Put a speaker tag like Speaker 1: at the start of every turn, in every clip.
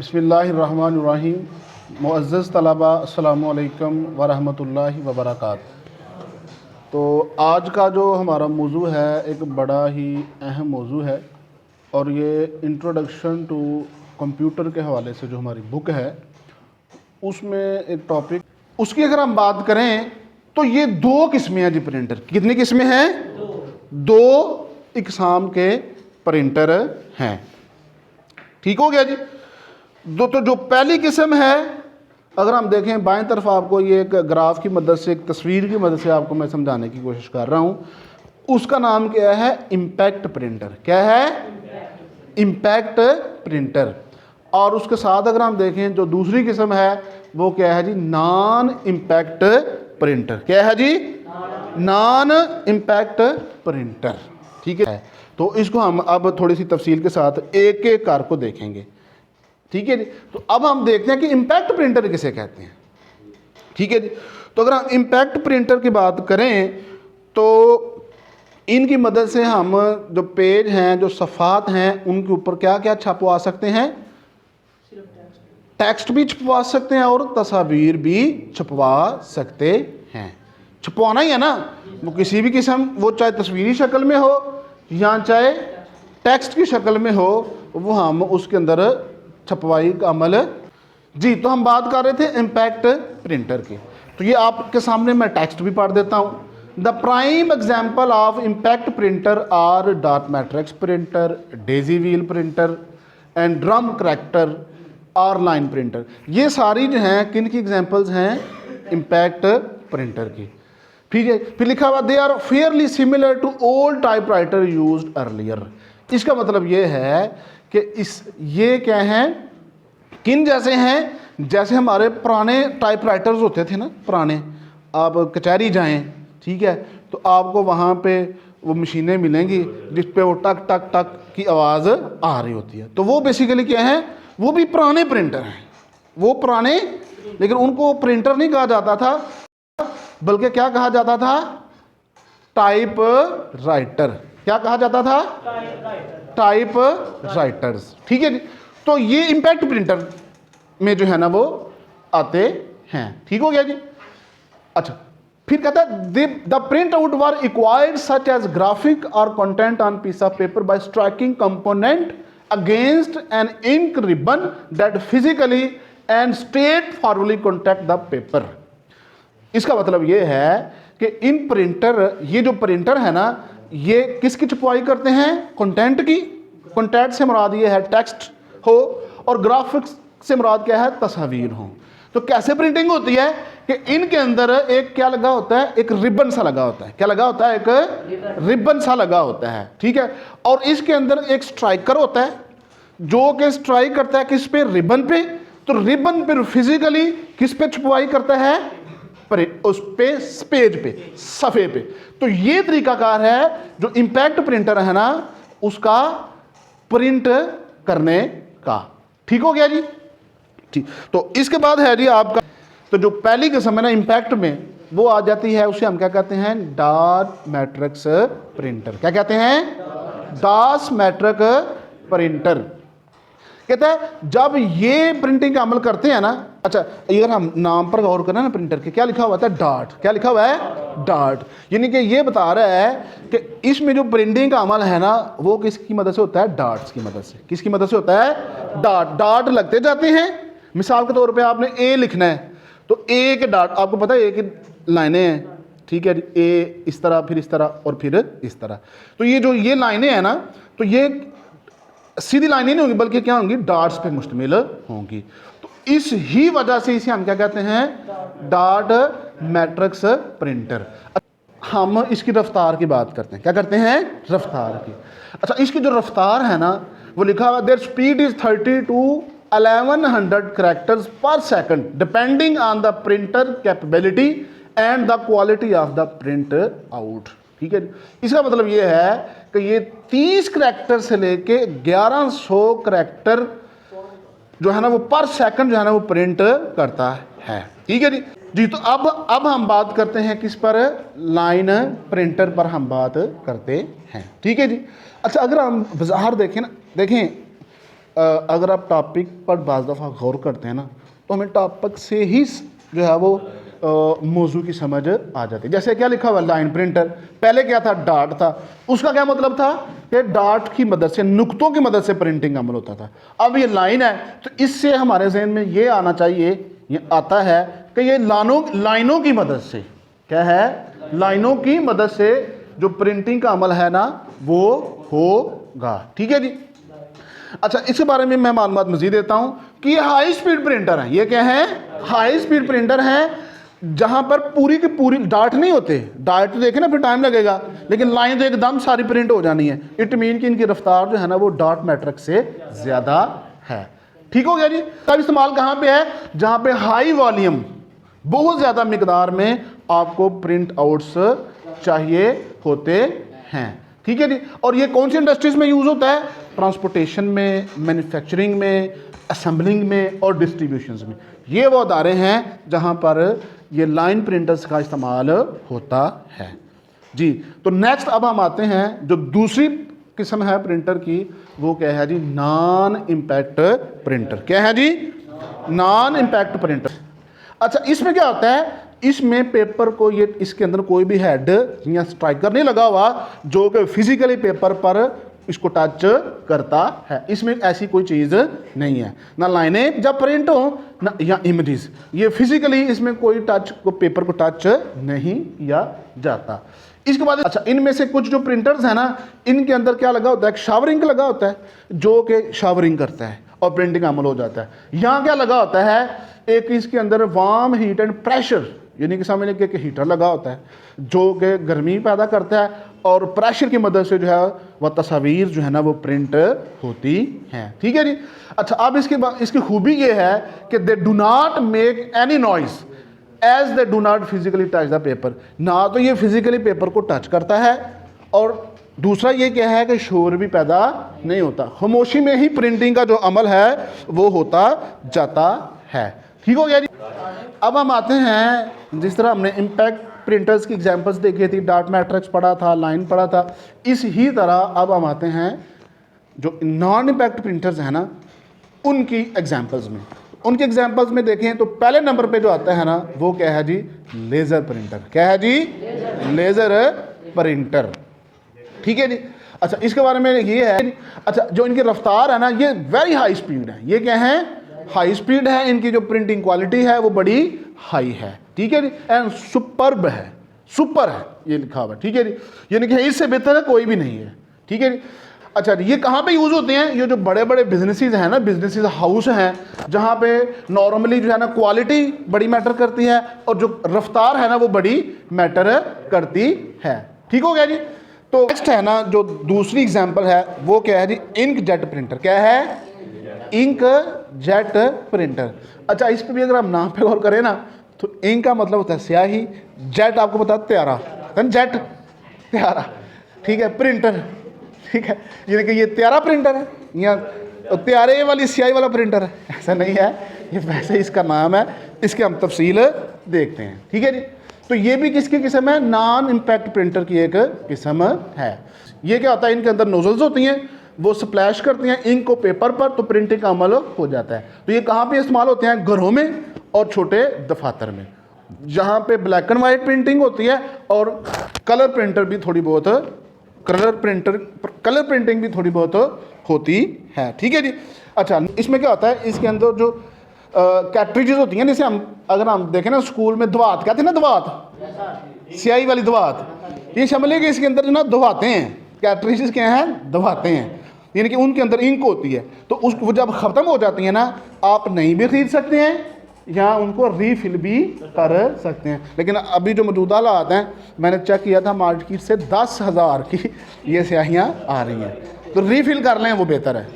Speaker 1: बिस्मिल्लाहिर्रहमानिर्रहीम। मुअज़्ज़ज़ तलबा अस्सलामु अलैकुम वरहमतुल्लाहि वबरकातुहू। तो आज का जो हमारा मौजू है एक बड़ा ही अहम मौजू है और ये इंट्रोडक्शन टू कंप्यूटर के हवाले से जो हमारी बुक है उसमें एक टॉपिक उसकी अगर हम बात करें तो ये दो किस्में हैं जी प्रिंटर की। कितनी किस्में हैं? दो इकसाम के प्रिंटर हैं। ठीक हो गया जी। तो जो पहली किस्म है, अगर हम देखें बाएं तरफ आपको ये एक ग्राफ की मदद से, एक तस्वीर की मदद से आपको मैं समझाने की कोशिश कर रहा हूँ। उसका नाम क्या है? Impact printer. क्या है? Impact printer. और उसके साथ अगर हम देखें जो दूसरी किस्म है वो क्या है जी? Non impact printer. क्या है जी? Non impact printer. ठीक है। तो इसको हम अब थोड़ी सी तफसील के साथ एक एक कार को देखेंगे। ठीक है जी। तो अब हम देखते हैं कि इम्पैक्ट प्रिंटर किसे कहते हैं। ठीक है जी। तो अगर हम इम्पैक्ट प्रिंटर की बात करें तो इनकी मदद से हम जो पेज हैं, जो सफ़ात हैं, उनके ऊपर क्या क्या छपवा सकते हैं? टेक्स्ट भी छपवा सकते हैं और तस्वीर भी छपवा सकते हैं। छपवाना ही है ना, वो किसी भी किस्म, वो चाहे तस्वीरी शक्ल में हो या चाहे टेक्स्ट की शक्ल में हो, वो हम उसके अंदर छपवाई का अमल जी। तो हम बात कर रहे थे इम्पैक्ट प्रिंटर की। तो ये आपके सामने मैं टेक्स्ट भी पढ़ देता हूँ। The prime example of impact printer R dot matrix printer, Daisy wheel printer and drum character और लाइन प्रिंटर। ये सारी जो हैं किन की एग्जाम्पल्स हैं? इम्पैक्ट प्रिंटर की। ठीक है। फिर लिखा हुआ they are fairly similar to old typewriter used earlier. इसका मतलब ये है कि ये क्या हैं? किन जैसे हैं? जैसे हमारे पुराने टाइपराइटर्स होते थे ना, पुराने। आप कचहरी जाएं, ठीक है, तो आपको वहाँ पे वो मशीनें मिलेंगी जिस पे वो टक टक टक की आवाज़ आ रही होती है। तो वो बेसिकली क्या है? वो भी पुराने प्रिंटर हैं। वो पुराने, लेकिन उनको प्रिंटर नहीं कहा जाता था, बल्कि क्या कहा जाता था? Type writer. क्या कहा जाता था? Type writers. ठीक है जी। तो ये इम्पैक्ट प्रिंटर में जो है ना वो आते हैं। ठीक हो गया जी। अच्छा, फिर कहता है the print out were acquired such as graphic और content on piece of paper by striking component against an ink ribbon that physically and straight forwardly contact the paper. इसका मतलब ये है कि इन प्रिंटर, ये जो प्रिंटर है ना, ये किसकी छपवाई करते हैं? कंटेंट की। कंटेंट से मुराद ये है टेक्स्ट हो, और ग्राफिक्स से मुराद क्या है? तस्वीर हो। तो कैसे प्रिंटिंग होती है कि इनके अंदर एक क्या लगा होता है? एक रिबन सा लगा होता है। क्या लगा होता है? एक रिबन सा लगा होता है। ठीक है। और इसके अंदर एक स्ट्राइकर होता है जो कि स्ट्राइक करता है किस पे? रिबन पे। तो रिबन पे फिजिकली किस पे छपवाई करता है? उस पे पेज पे, सफ़े पे। तो ये तरीकाकार है जो इम्पैक्ट प्रिंटर है ना उसका प्रिंट करने का। ठीक हो गया जी। ठीक। तो इसके बाद है जी आपका, तो जो पहली किस्म है ना इम्पैक्ट में, वो आ जाती है, उसे हम क्या कहते हैं? Dot matrix printer. क्या कहते हैं? Dot matric printer. कहता है जब ये प्रिंटिंग का अमल करते हैं ना, अच्छा अगर हम नाम पर गौर करें ना प्रिंटर के, क्या लिखा हुआ था? डॉट। क्या लिखा हुआ है? डॉट। यानी कि ये बता रहा है कि इसमें जो प्रिंटिंग का अमल है ना वो किसकी मदद से होता है? डॉट्स की मदद से। किसकी मदद से होता है? डॉट। डॉट लगते जाते हैं। मिसाल के तौर पे आपने ए लिखना है तो ए के डॉट, आपको पता है ए की लाइनें हैं, ठीक है, ए इस तरह, फिर इस तरह और फिर इस तरह। तो ये जो ये लाइनें हैं ना, तो ये सीधी लाइनें नहीं होंगी बल्कि क्या होंगी? डॉट्स पे मुश्तमिल होंगी। तो इस ही वजह से इसे हम क्या कहते हैं? Dot matrix printer. हम इसकी रफ्तार की बात करते हैं। क्या करते हैं? रफ्तार की। अच्छा, इसकी जो रफ्तार है ना वो लिखा हुआ their speed is 30 to 1100 characters per second depending on the printer capability and the quality of the print out. ठीक है। इसका मतलब ये है कि ये 30 करैक्टर से लेके 1100 करैक्टर जो है ना वो पर सेकंड जो है ना वो प्रिंट करता है। ठीक है जी। जी, तो अब हम बात करते हैं किस पर? लाइन प्रिंटर पर हम बात करते हैं। ठीक है जी। अच्छा, अगर हम बाजार देखें ना, देखें अगर आप टॉपिक पर बाज़ दफ़ा गौर करते हैं ना, तो हमें टॉपिक से ही जो है वो मौजू की समझ आ जाती है। जैसे क्या लिखा हुआ लाइन प्रिंटर, पहले क्या था, डाट था। उसका क्या मतलब था कि डाट की मदद से, नुक्तों की मदद से प्रिंटिंग अमल होता था। अब ये लाइन है, तो इससे हमारे जहन में ये आना चाहिए, ये आता है कि ये लाइनों की मदद से, क्या है, लाइनों की मदद से जो प्रिंटिंग का अमल है ना वो होगा। ठीक है जी। अच्छा, इसके बारे में मैं मालूमात मजीद देता हूं कि ये हाई स्पीड प्रिंटर है। ये क्या है, हाई स्पीड प्रिंटर है, जहां पर पूरी की पूरी डाट नहीं होते। डाट तो देखे ना, फिर टाइम लगेगा, लेकिन लाइन तो एकदम सारी प्रिंट हो जानी है। इट मीन कि इनकी रफ्तार जो है ना वो डॉट मैट्रिक से ज़्यादा है। ठीक हो गया जी। तब इस्तेमाल कहाँ पे है, जहां पे हाई वॉल्यूम, बहुत ज़्यादा मिकदार में आपको प्रिंट आउट्स चाहिए होते हैं। ठीक है जी। और ये कौन सी इंडस्ट्रीज में यूज़ होता है, ट्रांसपोर्टेशन में, मैन्युफैक्चरिंग में, असेंबलिंग में और डिस्ट्रीब्यूशन में। ये वो अदारे हैं जहाँ पर ये लाइन प्रिंटर्स का इस्तेमाल होता है जी। तो नेक्स्ट अब हम आते हैं, जो दूसरी किस्म है प्रिंटर की, वो क्या है जी, नॉन इम्पैक्ट प्रिंटर। क्या है जी, नॉन इम्पैक्ट प्रिंटर। अच्छा, इसमें क्या होता है, इसमें पेपर को, ये इसके अंदर कोई भी हेड या स्ट्राइकर नहीं लगा हुआ जो कि फिजिकली पेपर पर इसको टच करता है। इसमें ऐसी कोई चीज़ नहीं है, ना लाइनें जब प्रिंट हो ना या इमेजेस। ये फिजिकली इसमें कोई टच को, पेपर को टच नहीं किया जाता। इसके बाद अच्छा, इनमें से कुछ जो प्रिंटर्स हैं ना, इनके अंदर क्या लगा होता है, एक शावरिंग लगा होता है जो कि शावरिंग करता है और प्रिंटिंग अमल हो जाता है। यहाँ क्या लगा होता है, एक इसके अंदर वार्म हीट एंड प्रेशर, यानी कि समझ लीजिए कि हीटर लगा होता है जो कि गर्मी पैदा करता है, और प्रेशर की मदद से जो है वह तस्वीर जो है ना वो प्रिंट होती हैं। ठीक है जी। अच्छा, अब इसकी खूबी ये है कि they do not make any noise as they do not physically touch the paper. ना तो ये फिजिकली पेपर को टच करता है, और दूसरा ये क्या है कि शोर भी पैदा नहीं होता। खामोशी में ही प्रिंटिंग का जो अमल है वो होता जाता है। ठीक हो गया जी। अब हम आते हैं, जिस तरह हमने इम्पैक्ट प्रिंटर्स की एग्जांपल्स देखी थी, डॉट मैट्रिक्स पढ़ा था, लाइन पढ़ा था, इस ही तरह अब हम आते हैं जो नॉन इम्पैक्ट प्रिंटर्स हैं ना उनकी एग्जांपल्स में। उनके एग्जांपल्स में देखें तो पहले नंबर पे जो आता है ना वो क्या है जी, लेज़र प्रिंटर। क्या है जी, लेज़र प्रिंटर। ठीक है जी। अच्छा, इसके बारे में ये है, अच्छा, जो इनकी रफ्तार है ना ये वेरी हाई स्पीड है। ये क्या है, हाई स्पीड है। इनकी जो प्रिंटिंग क्वालिटी है वो बड़ी हाई है। ठीक है जी। एंड सुपर्ब है, सुपर है ये लिखा हुआ है। ठीक है जी। यानी कि इससे बेहतर है कोई भी नहीं है। ठीक है जी। अच्छा, ये कहाँ पे यूज़ होते हैं, ये जो बड़े बड़े बिजनेसेस हैं ना, बिजनेसेस हाउस हैं, जहाँ पे नॉर्मली जो है ना क्वालिटी बड़ी मैटर करती है और जो रफ्तार है ना वो बड़ी मैटर करती है। ठीक हो गया जी। तो नेक्स्ट है ना जो दूसरी एग्जांपल है वो क्या है जी, इंक जेट प्रिंटर। क्या है, इंक जेट प्रिंटर। अच्छा, इस पर भी अगर हम नाम पे गौर करें ना तो इंक का मतलब होता है स्याही, जेट आपको पता है प्यारा, जेट प्यारा। ठीक है, प्रिंटर। ठीक है, यानी कि ये प्यारा प्रिंटर है या प्यारे वाली स्याही वाला प्रिंटर है, ऐसा नहीं है, ये वैसे इसका नाम है। इसके हम तफसील देखते हैं। ठीक है जी। तो ये भी किसकी किस्म है, नॉन इम्पैक्ट प्रिंटर की एक किस्म है। ये क्या होता है, इनके अंदर नोजल्स होती हैं, वो स्प्लैश करती हैं इंक को पेपर पर, तो प्रिंटिंग का अमल हो जाता है। तो ये कहाँ पे इस्तेमाल होते हैं, घरों में और छोटे दफातर में, जहाँ पे ब्लैक एंड वाइट प्रिंटिंग होती है और कलर प्रिंटर भी थोड़ी बहुत, कलर प्रिंटिंग भी थोड़ी बहुत होती है। ठीक है जी। अच्छा, इसमें क्या होता है, इसके अंदर जो कैट्रिजेस होती हैं, जैसे हम अगर हम देखें ना स्कूल में दवात कहते हैं ना, दवात स्याही वाली दवात, ये समझ लें कि इसके अंदर जो ना दवाते हैं, कैट्रिजेस क्या हैं, दवाते हैं, यानी कि उनके अंदर इंक होती है। तो उस वो जब ख़त्म हो जाती है ना, आप नई भी खरीद सकते हैं या उनको रीफिल भी कर सकते हैं। लेकिन अभी जो मौजूदा हालात हैं, मैंने चेक किया था मार्केट से 10,000 की ये स्याहियाँ आ रही हैं, तो रीफिल कर लें वो बेहतर है।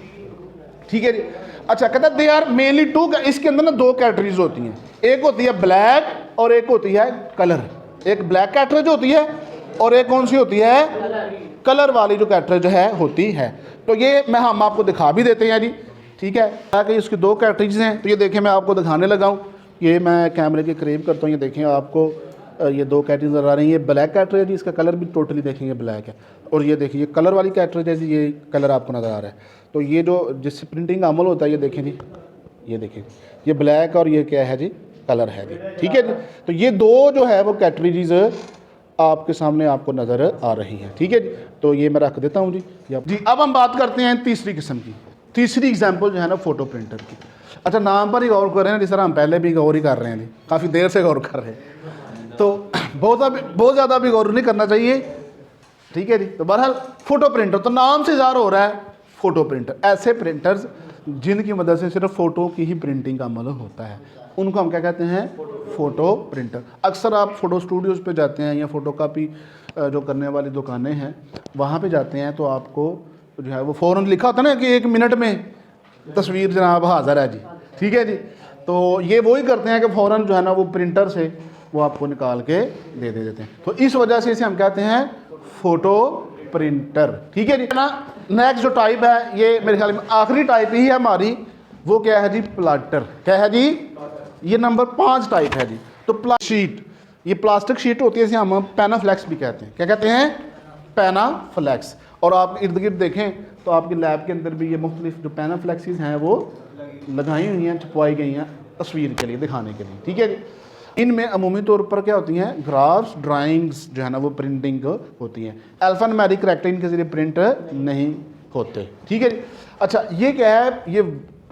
Speaker 1: ठीक है जी। अच्छा, कहता है दे आर मेनली टू, इसके अंदर ना दो कैटरीज होती हैं, एक होती है ब्लैक और एक होती है कलर। एक ब्लैक कैटरेज होती है और एक कौन सी होती है, कलर वाली जो कैटरेज है होती है। तो ये हम आपको दिखा भी देते हैं जी। ठीक है, ताकि इसकी दो कैटरेज हैं। तो ये देखें, मैं आपको दिखाने लगा हूँ, ये मैं कैमरे के करीब करता हूँ, ये देखें आपको ये दो कैटरी नज़र आ रही है। ये ब्लैक कैटरी है जी, इसका कलर भी टोटली देखेंगे ब्लैक है। और ये देखिए कलर वाली कैटरी है जी, ये कलर आपको नज़र आ रहा है। तो ये जो जिससे प्रिंटिंग का अमल होता है, ये देखें जी, ये देखिए ये ब्लैक और ये क्या है जी, कलर है जी, ठीक है जी। तो ये दो जो है वो कैटरीज आपके सामने आपको नज़र आ रही हैं, ठीक है जी। तो ये मैं रख देता हूँ जी। जी अब हम बात करते हैं तीसरी किस्म की। तीसरी एग्जांपल जो है ना फ़ोटो प्रिंटर की। अच्छा, नाम पर ही गौर कर रहे हैं, जिस तरह हम पहले भी गौर ही कर रहे हैं जी, काफ़ी देर से गौर कर रहे हैं, तो बहुत ज़्यादा भी गौर नहीं करना चाहिए, ठीक है जी। तो बहरहाल फ़ोटो प्रिंटर, तो नाम से ज़ाहिर हो रहा है फ़ोटो प्रिंटर, ऐसे प्रिंटर्स जिनकी मदद से सिर्फ फ़ोटो की ही प्रिंटिंग का अमल होता है, उनको हम क्या कहते हैं, फ़ोटो प्रिंटर। अक्सर आप फ़ोटो स्टूडियोज़ पे जाते हैं या फ़ोटो कापी जो करने वाली दुकानें हैं वहाँ पे जाते हैं, तो आपको जो है वो फ़ौरन लिखा होता है ना कि 1 मिनट में तस्वीर जनाब हाज़िर है जी, ठीक है जी। तो ये वही करते हैं कि फ़ौरन जो है ना वो प्रिंटर से वो आपको निकाल के दे देते हैं। तो इस वजह से इसे हम कहते हैं फ़ोटो प्रिंटर, ठीक है जी ना। नेक्स्ट जो टाइप है, ये मेरे ख्याल में आखिरी टाइप ही है हमारी, वो क्या है जी, प्लाटर। क्या है जी, ये नंबर 5 टाइप है जी। तो शीट, ये प्लास्टिक शीट होती है, इसे हम पैनाफ्लेक्स भी कहते हैं। क्या कहते हैं, पैनाफ्लेक्स। और आप इर्द गिर्द देखें तो आपके लैब के अंदर भी ये मुख्तलिफ जो पैनाफ्लेक्सेस हैं वो लगाई हुई हैं, छपवाई गई हैं तस्वीर के लिए, दिखाने के लिए, ठीक है जी। इनमें अमूमी तौर पर क्या होती हैं, ग्राफ्स, ड्राइंग्स जो है ना वो प्रिंटिंग होती हैं। अल्फान्यूमेरिक कैरेक्टर इनके ज़रिए प्रिंट नहीं होते, ठीक है जी। अच्छा, ये क्या है, ये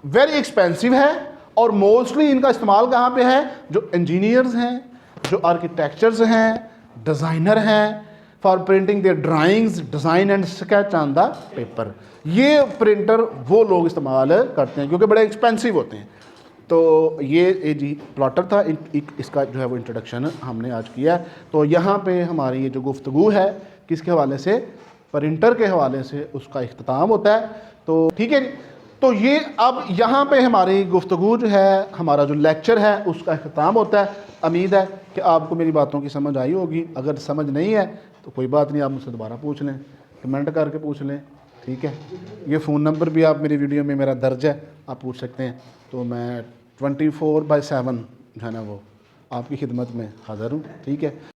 Speaker 1: वेरी एक्सपेंसिव है और मोस्टली इनका इस्तेमाल कहाँ पे है, जो इंजीनियर्स हैं, जो आर्किटेक्चर्स हैं, डिज़ाइनर हैं, for printing their drawings, design and sketch on the paper. ये प्रिंटर वो लोग इस्तेमाल करते हैं क्योंकि बड़े एक्सपेंसिव होते हैं। तो ये जी प्लॉटर था, इसका जो है वो इंट्रोडक्शन हमने आज किया। तो यहाँ पे हमारी ये जो गुफ्तगू है किसके हवाले से, प्रिंटर के हवाले से उसका इख्तिताम होता है। तो ठीक है जी, तो ये अब यहाँ पे हमारी गुफ्तगू जो है, हमारा जो लेक्चर है उसका इख्तिताम होता है। उम्मीद है कि आपको मेरी बातों की समझ आई होगी। अगर समझ नहीं है तो कोई बात नहीं, आप मुझसे दोबारा पूछ लें, कमेंट करके पूछ लें, ठीक है। ये फ़ोन नंबर भी आप मेरी वीडियो में मेरा दर्ज है, आप पूछ सकते हैं। तो मैं 24/7 जो है ना वो आपकी खिदमत में हाज़िर हूँ, ठीक है।